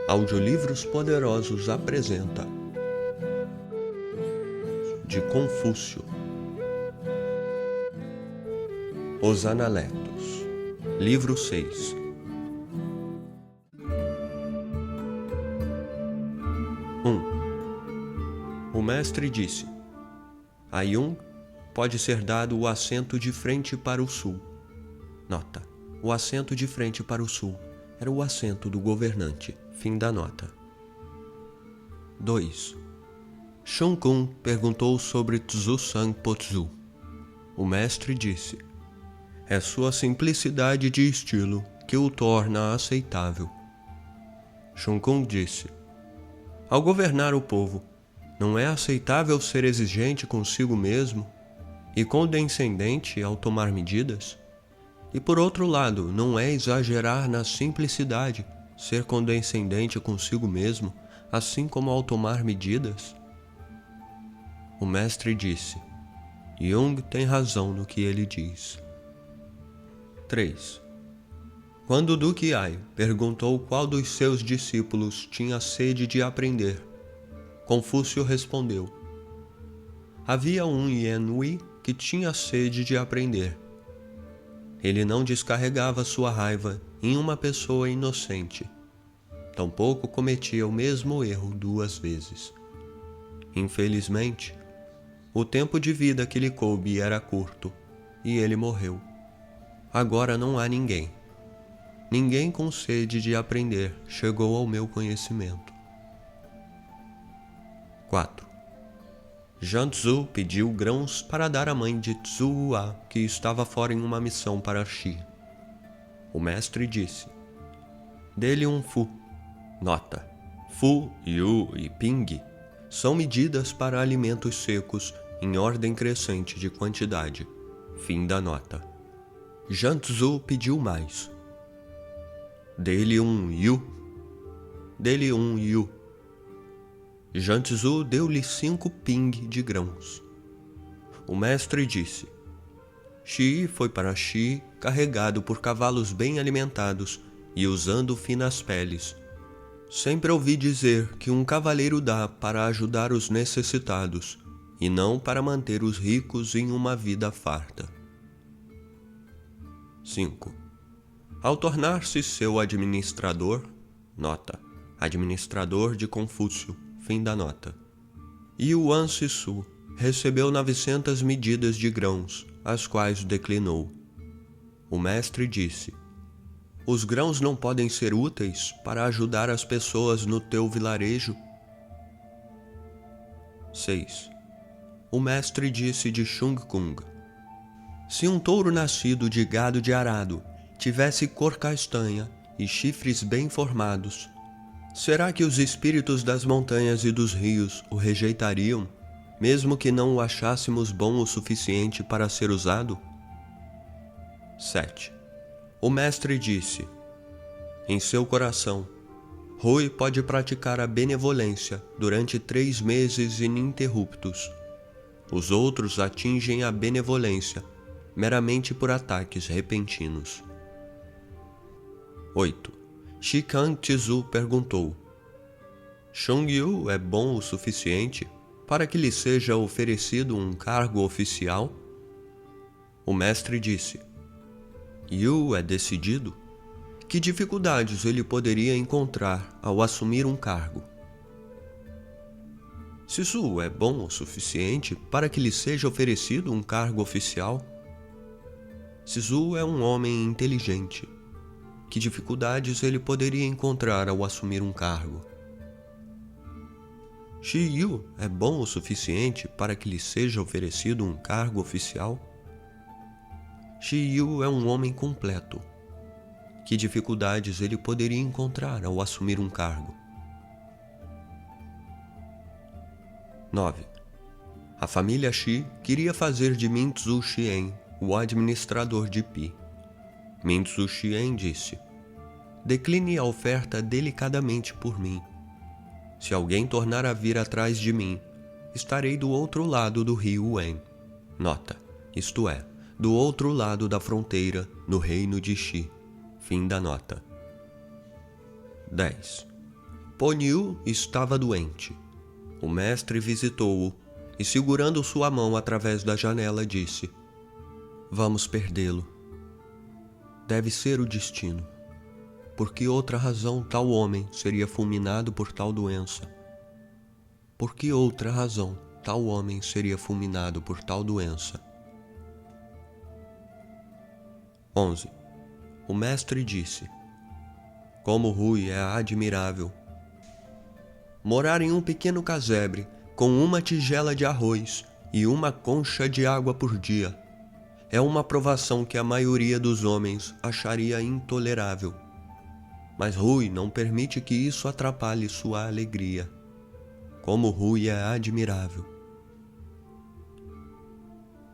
Audiolivros Poderosos apresenta De Confúcio, Os Analectos, Livro 6. O mestre disse: a Jung pode ser dado o assento de frente para o sul. Nota: o assento de frente para o sul era o assento do governante. Fim da nota. 2. Shun Kun perguntou sobre Tzu Sang Po Tzu. O mestre disse: é sua simplicidade de estilo que o torna aceitável. Shun Kun disse: ao governar o povo, não é aceitável ser exigente consigo mesmo e condescendente ao tomar medidas? E por outro lado, não é exagerar na simplicidade, ser condescendente consigo mesmo, assim como ao tomar medidas? O mestre disse: Jung tem razão no que ele diz. 3. Quando o Duque Ai perguntou qual dos seus discípulos tinha sede de aprender, Confúcio respondeu: havia um Yanhui que tinha sede de aprender. Ele não descarregava sua raiva em uma pessoa inocente. Tampouco cometia o mesmo erro 2 vezes. Infelizmente, o tempo de vida que lhe coube era curto, e ele morreu. Agora não há ninguém. Ninguém com sede de aprender chegou ao meu conhecimento. 4. Zhan Tzu pediu grãos para dar à mãe de Tzu Hua, que estava fora em uma missão para Xi. O mestre disse: dê-lhe um Fu. Nota: Fu, Yu e Ping são medidas para alimentos secos em ordem crescente de quantidade. Fim da nota. Zhan Tzu pediu mais. Dê-lhe um Yu. Dê-lhe um Yu. Zhan Tzu deu-lhe 5 ping de grãos. O mestre disse: Xi foi para Xi carregado por cavalos bem alimentados e usando finas peles. Sempre ouvi dizer que um cavaleiro dá para ajudar os necessitados e não para manter os ricos em uma vida farta. 5. Ao tornar-se seu administrador, nota: administrador de Confúcio, fim da nota, Yuan Sisu recebeu 900 medidas de grãos, as quais declinou. O mestre disse: os grãos não podem ser úteis para ajudar as pessoas no teu vilarejo? 6. O mestre disse de Shun Kun: se um touro nascido de gado de arado tivesse cor castanha e chifres bem formados, será que os espíritos das montanhas e dos rios o rejeitariam, mesmo que não o achássemos bom o suficiente para ser usado? 7. O mestre disse: em seu coração, Rui pode praticar a benevolência durante 3 meses ininterruptos. Os outros atingem a benevolência meramente por ataques repentinos. 8. Shikang Tzu perguntou: Shung Yu é bom o suficiente para que lhe seja oferecido um cargo oficial? O mestre disse: Yu é decidido? Que dificuldades ele poderia encontrar ao assumir um cargo? Sisu é bom o suficiente para que lhe seja oferecido um cargo oficial? Sisu é um homem inteligente. Que dificuldades ele poderia encontrar ao assumir um cargo? Shi Yu é bom o suficiente para que lhe seja oferecido um cargo oficial? Shi Yu é um homem completo. Que dificuldades ele poderia encontrar ao assumir um cargo? 9. A família Xi queria fazer de Min Tzu Xian o administrador de Pi. Min Tzu Xian disse: decline a oferta delicadamente por mim. Se alguém tornar a vir atrás de mim, estarei do outro lado do rio Wen. Nota: isto é, do outro lado da fronteira, no reino de Xi. Fim da nota. 10. Poniu estava doente. O mestre visitou-o e, segurando sua mão através da janela, disse: Vamos perdê-lo. Deve ser o destino. Por que outra razão tal homem seria fulminado por tal doença? Por que outra razão tal homem seria fulminado por tal doença? 11. O mestre disse: Como Rui é admirável! Morar em um pequeno casebre, com uma tigela de arroz e uma concha de água por dia, é uma provação que a maioria dos homens acharia intolerável. Mas Rui não permite que isso atrapalhe sua alegria. Como Rui é admirável.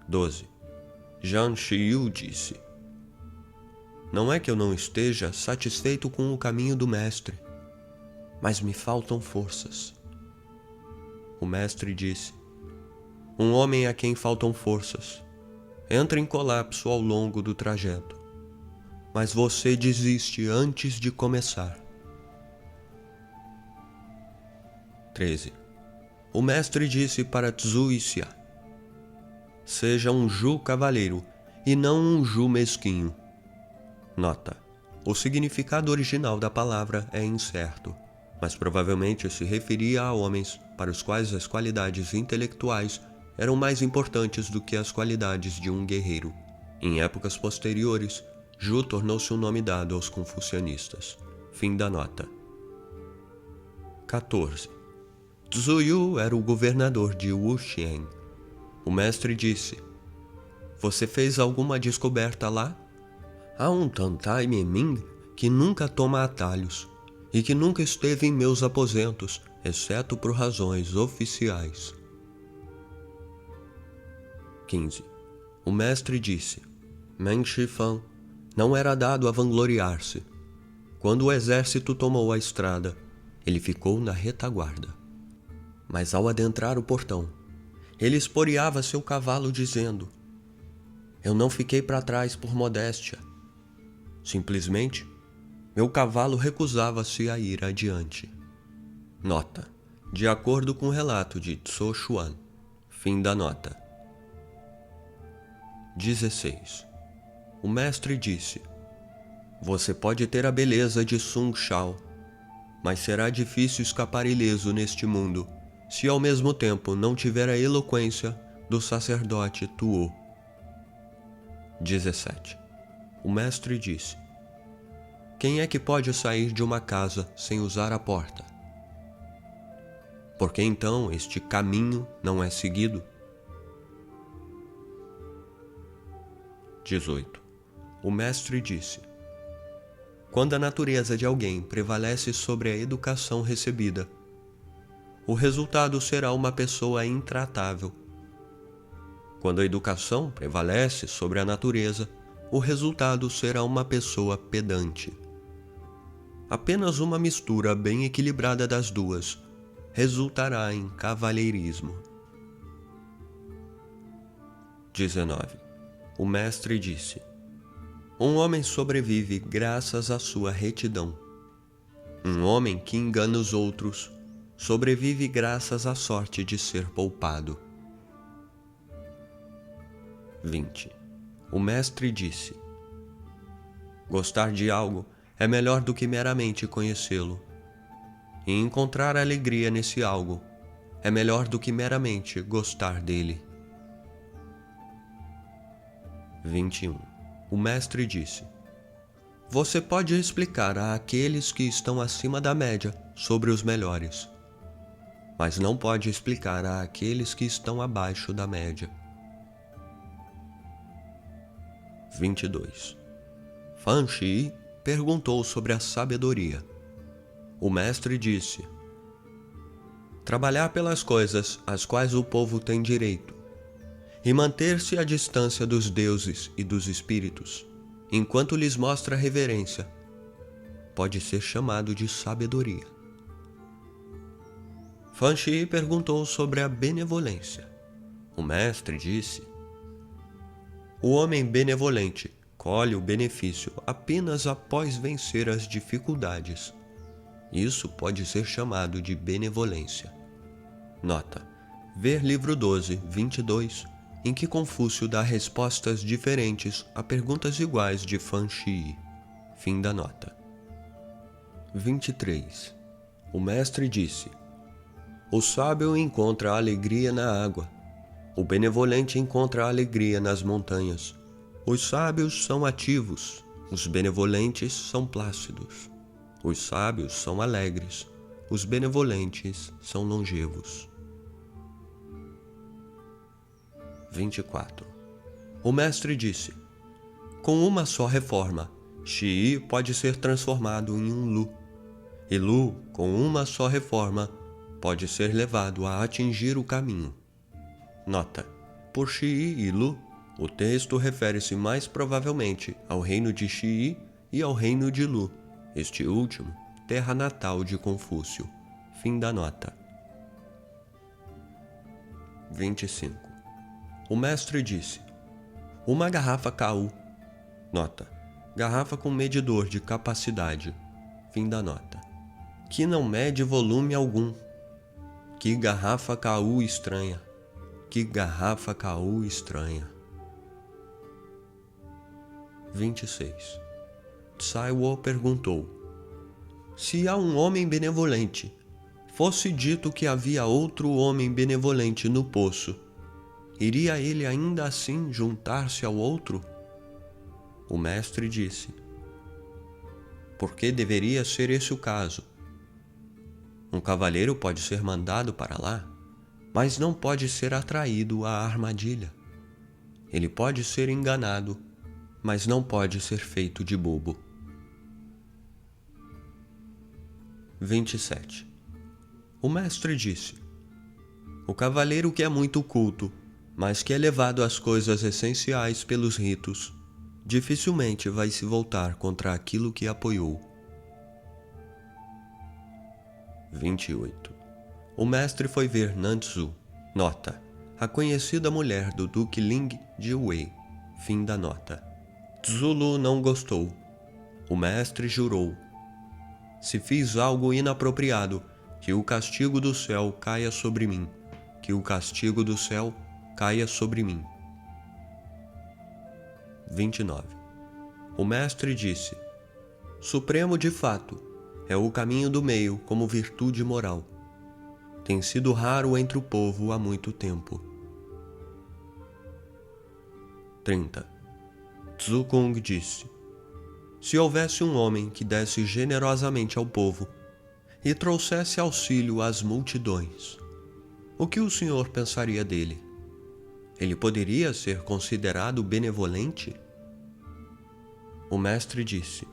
12. Zhang Xiyu disse: Não é que eu não esteja satisfeito com o caminho do mestre, mas me faltam forças. O mestre disse: Um homem a quem faltam forças entra em colapso ao longo do trajeto, mas você desiste antes de começar. 13. O mestre disse para Tzuixia: Seja um Ju cavaleiro e não um Ju mesquinho. Nota: o significado original da palavra é incerto, mas provavelmente se referia a homens para os quais as qualidades intelectuais eram mais importantes do que as qualidades de um guerreiro. Em épocas posteriores, Ju tornou-se um nome dado aos confucionistas. Fim da nota. 14. Tzuyu era o governador de Wuxian. O mestre disse: Você fez alguma descoberta lá? Há um Tantai Meming que nunca toma atalhos e que nunca esteve em meus aposentos, exceto por razões oficiais. 15. O mestre disse: Meng Shifan não era dado a vangloriar-se. Quando o exército tomou a estrada, ele ficou na retaguarda. Mas ao adentrar o portão, ele esporeava seu cavalo dizendo: Eu não fiquei para trás por modéstia. Simplesmente, meu cavalo recusava-se a ir adiante. Nota: de acordo com o relato de Tso Xuan. Fim da nota. 16. O mestre disse: Você pode ter a beleza de Sung Shao, mas será difícil escapar ileso neste mundo, se ao mesmo tempo não tiver a eloquência do sacerdote Tuo. 17. O mestre disse: Quem é que pode sair de uma casa sem usar a porta? Porque então este caminho não é seguido? 18. O mestre disse: Quando a natureza de alguém prevalece sobre a educação recebida, o resultado será uma pessoa intratável. Quando a educação prevalece sobre a natureza, o resultado será uma pessoa pedante. Apenas uma mistura bem equilibrada das duas resultará em cavalheirismo. 19. O mestre disse: Um homem sobrevive graças à sua retidão. Um homem que engana os outros sobrevive graças à sorte de ser poupado. 20. O mestre disse: Gostar de algo é melhor do que meramente conhecê-lo. E encontrar alegria nesse algo é melhor do que meramente gostar dele. 21. O mestre disse: Você pode explicar a aqueles que estão acima da média sobre os melhores, mas não pode explicar a aqueles que estão abaixo da média. 22. Fan Shi perguntou sobre a sabedoria. O mestre disse: Trabalhar pelas coisas às quais o povo tem direito e manter-se à distância dos deuses e dos espíritos, enquanto lhes mostra reverência, pode ser chamado de sabedoria. Fan Shi perguntou sobre a benevolência. O mestre disse: O homem benevolente colhe o benefício apenas após vencer as dificuldades. Isso pode ser chamado de benevolência. Nota: ver livro 12, 22, em que Confúcio dá respostas diferentes a perguntas iguais de Fan Shi. Fim da nota. 23. O mestre disse: o sábio encontra a alegria na água. O benevolente encontra a alegria nas montanhas. Os sábios são ativos, os benevolentes são plácidos. Os sábios são alegres, os benevolentes são longevos. 24. O mestre disse: com uma só reforma, Shi pode ser transformado em um Lu. E Lu, com uma só reforma, pode ser levado a atingir o caminho. Nota: por Shi e Lu, o texto refere-se mais provavelmente ao reino de Shi e ao reino de Lu, este último, terra natal de Confúcio. Fim da nota. 25. O mestre disse: uma garrafa Ku. Nota: garrafa com medidor de capacidade. Fim da nota. Que não mede volume algum. Que garrafa Ku estranha. Que garrafa Ku estranha. 26. Tsaiwo perguntou: se há um homem benevolente, fosse dito que havia outro homem benevolente no poço, iria ele ainda assim juntar-se ao outro? O mestre disse: porque deveria ser esse o caso. Um cavaleiro pode ser mandado para lá, mas não pode ser atraído à armadilha. Ele pode ser enganado, mas não pode ser feito de bobo. 27. O mestre disse: o cavaleiro que é muito culto, mas que é levado às coisas essenciais pelos ritos, dificilmente vai se voltar contra aquilo que apoiou. 28. O mestre foi ver Nanzu. Nota: a conhecida mulher do Duque Ling de Wei. Fim da nota. Zulu não gostou. O mestre jurou: se fiz algo inapropriado, que o castigo do céu caia sobre mim. Que o castigo do céu caia sobre mim. 29. O mestre disse: supremo de fato, é o caminho do meio como virtude moral. Tem sido raro entre o povo há muito tempo. 30. Zukung disse: se houvesse um homem que desse generosamente ao povo e trouxesse auxílio às multidões, o que o senhor pensaria dele? Ele poderia ser considerado benevolente? O mestre disse: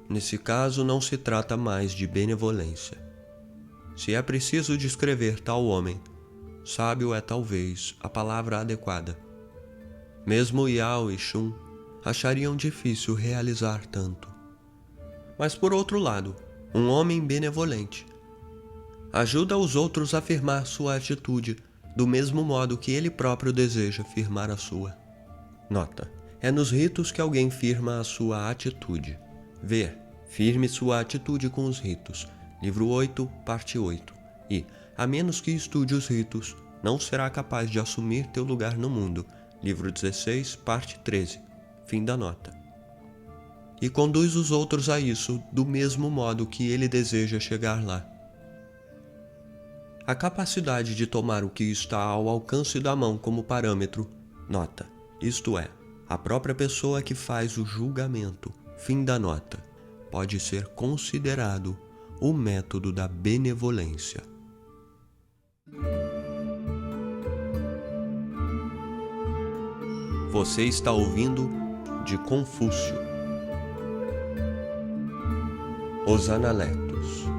nesse caso não se trata mais de benevolência. Se é preciso descrever tal homem, sábio é talvez a palavra adequada. Mesmo Yao e Shun achariam difícil realizar tanto. Mas por outro lado, um homem benevolente ajuda os outros a firmar sua atitude do mesmo modo que ele próprio deseja firmar a sua. Nota: é nos ritos que alguém firma a sua atitude. Ver: firme sua atitude com os ritos. Livro 8, parte 8. E, a menos que estude os ritos, não será capaz de assumir teu lugar no mundo. Livro 16, parte 13. Fim da nota. E conduz os outros a isso do mesmo modo que ele deseja chegar lá. A capacidade de tomar o que está ao alcance da mão como parâmetro, nota, isto é, a própria pessoa que faz o julgamento, fim da nota, pode ser considerado o método da benevolência. Você está ouvindo de Confúcio. Os Analetos.